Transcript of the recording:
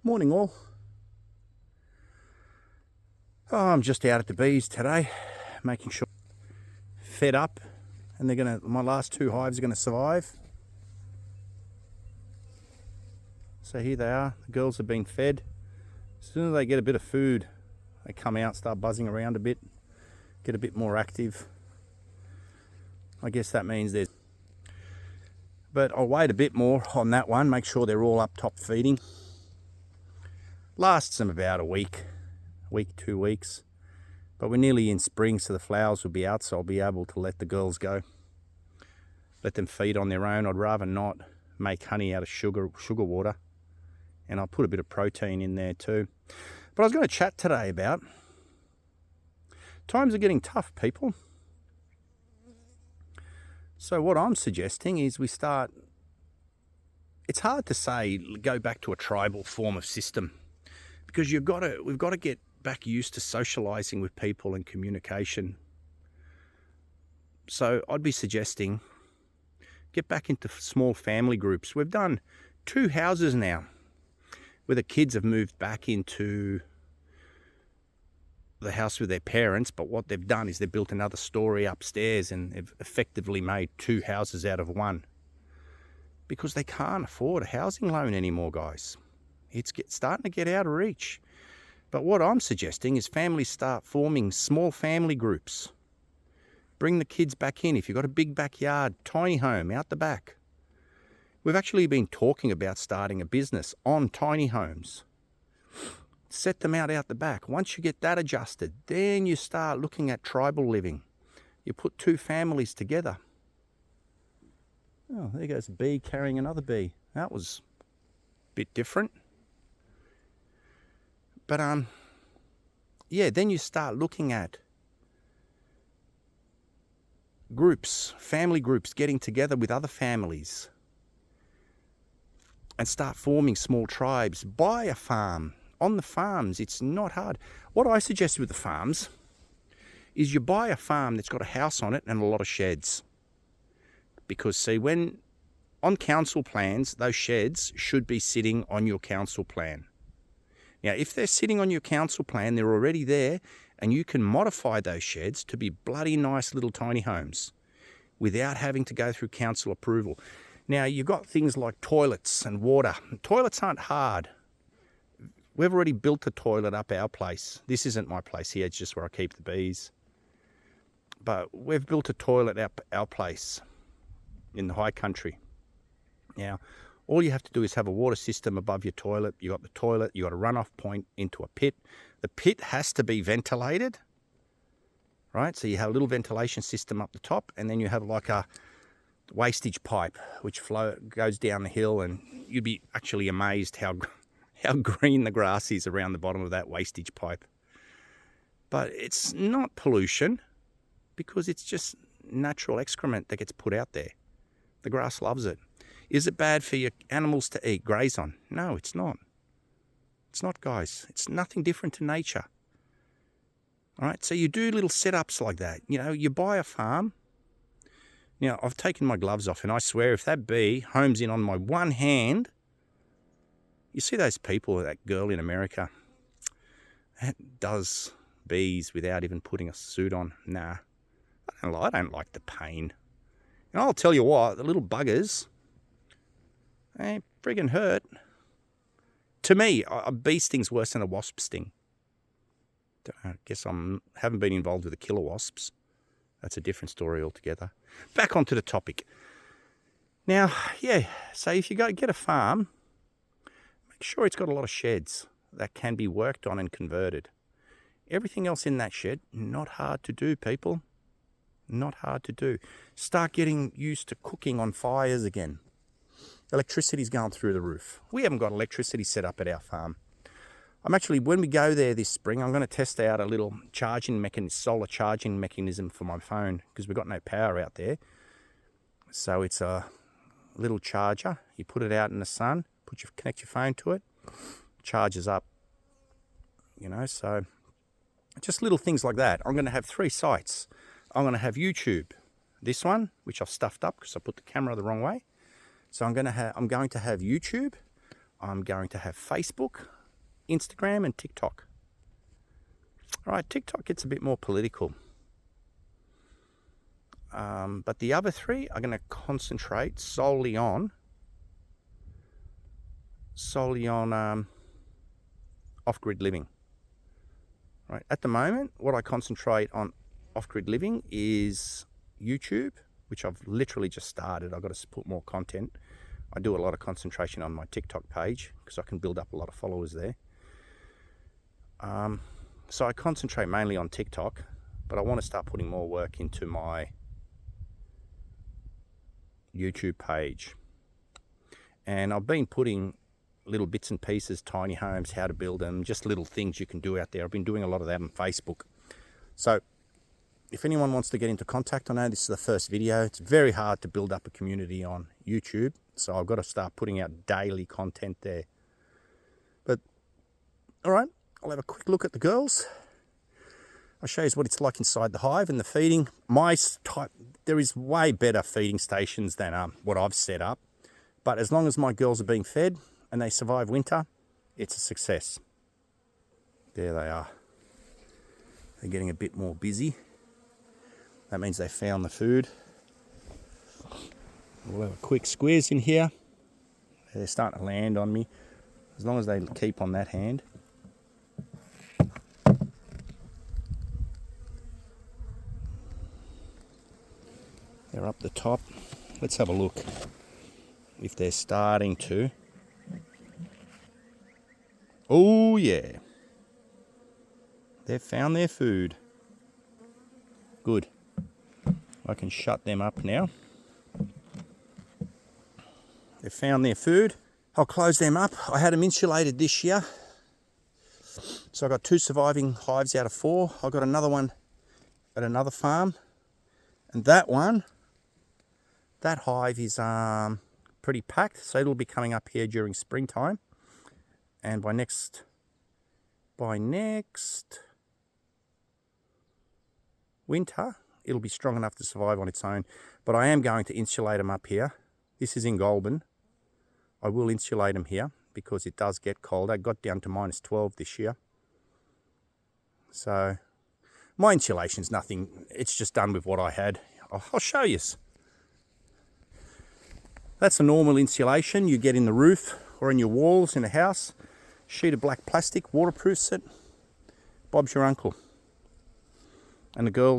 Morning all. I'm just out at the bees today, making sure fed up, and my last two hives are gonna survive. So here they are, the girls have been fed. As soon as they get a bit of food, they come out, start buzzing around a bit, get a bit more active. I guess that means but I'll wait a bit more on that one, make sure they're all up top feeding. Lasts them about a week, 2 weeks. But we're nearly in spring, so the flowers will be out, so I'll be able to let the girls go. Let them feed on their own. I'd rather not make honey out of sugar water. And I'll put a bit of protein in there too. But I was going to chat today about times are getting tough, people. So what I'm suggesting is we start, it's hard to say go back to a tribal form of system, because we've got to get back used to socializing with people and communication. So I'd be suggesting get back into small family groups. We've done 2 houses now where the kids have moved back into the house with their parents, but what they've done is they've built another story upstairs and they've effectively made 2 houses out of one, because they can't afford a housing loan anymore, guys. It's starting to get out of reach. But what I'm suggesting is families start forming small family groups. Bring the kids back in. If you've got a big backyard, tiny home out the back. We've actually been talking about starting a business on tiny homes. Set them out the back. Once you get that adjusted, then you start looking at tribal living. You put 2 families together. Oh, there goes a bee carrying another bee. That was a bit different. But yeah, then you start looking at groups, family groups, getting together with other families and start forming small tribes. Buy a farm. On the farms, it's not hard. What I suggest with the farms is you buy a farm that's got a house on it and a lot of sheds. Because see, when on council plans, those sheds should be sitting on your council plan. Now, if they're sitting on your council plan, they're already there, and you can modify those sheds to be bloody nice little tiny homes without having to go through council approval. Now, you've got things like toilets and water. Toilets aren't hard. We've already built a toilet up our place. This isn't my place here, it's just where I keep the bees. But we've built a toilet up our place in the high country. Now, all you have to do is have a water system above your toilet. You've got the toilet, you've got a runoff point into a pit. The pit has to be ventilated, right? So you have a little ventilation system up the top, and then you have like a wastage pipe which goes down the hill, and you'd be actually amazed how green the grass is around the bottom of that wastage pipe. But it's not pollution, because it's just natural excrement that gets put out there. The grass loves it. Is it bad for your animals to eat, graze on? No, it's not. It's not, guys. It's nothing different to nature. All right, so you do little setups like that. You know, you buy a farm. You know, I've taken my gloves off, and I swear if that bee homes in on my one hand, you see those people, that girl in America that does bees without even putting a suit on. Nah, I don't like the pain. And I'll tell you what, the little buggers, they friggin' hurt. To me, a bee sting's worse than a wasp sting. I guess haven't been involved with the killer wasps. That's a different story altogether. Back onto the topic. Now, yeah, so if you go get a farm, make sure it's got a lot of sheds that can be worked on and converted. Everything else in that shed, not hard to do, people. Not hard to do. Start getting used to cooking on fires again. Electricity's going through the roof. We haven't got electricity set up at our farm. When we go there this spring, I'm going to test out a little solar charging mechanism for my phone, because we've got no power out there. So it's a little charger. You put it out in the sun, connect your phone to it, charges up. You know, so just little things like that. I'm going to have 3 sites. I'm going to have YouTube, this one, which I've stuffed up because I put the camera the wrong way. So I'm going to have YouTube. I'm going to have Facebook. Instagram and TikTok. All right, TikTok gets a bit more political. But the other three are going to concentrate solely on off-grid living. Right. At the moment, what I concentrate on off-grid living is YouTube, which I've literally just started. I've got to put more content. I do a lot of concentration on my TikTok page because I can build up a lot of followers there. So I concentrate mainly on TikTok, but I want to start putting more work into my YouTube page. And I've been putting little bits and pieces, tiny homes, how to build them, just little things you can do out there. I've been doing a lot of that on Facebook. So if anyone wants to get into contact, I know this is the first video. It's very hard to build up a community on YouTube, so I've got to start putting out daily content there. But all right, I'll have a quick look at the girls. I'll show you what it's like inside the hive and the feeding. There is way better feeding stations than what I've set up, but as long as my girls are being fed and they survive winter, it's a success. There they are. They're getting a bit more busy. That means they found the food. We'll have a quick squeeze in here. They're starting to land on me. As long as they keep on that hand. They're up the top. Let's have a look if they're starting to. Oh yeah, they've found their food. Good. I can shut them up now. They've found their food. I'll close them up. I had them insulated this year. So I've got 2 surviving hives out of 4. I've got another one at another farm. And that hive is pretty packed. So it'll be coming up here during springtime. And by next winter, it'll be strong enough to survive on its own. But I am going to insulate them up here. This is in Goulburn. I will insulate them here because it does get cold. I got down to -12 this year. So my insulation's nothing. It's just done with what I had. I'll show you. That's a normal insulation you get in the roof or in your walls in a house. Sheet of black plastic, waterproofs it. Bob's your uncle. And the girls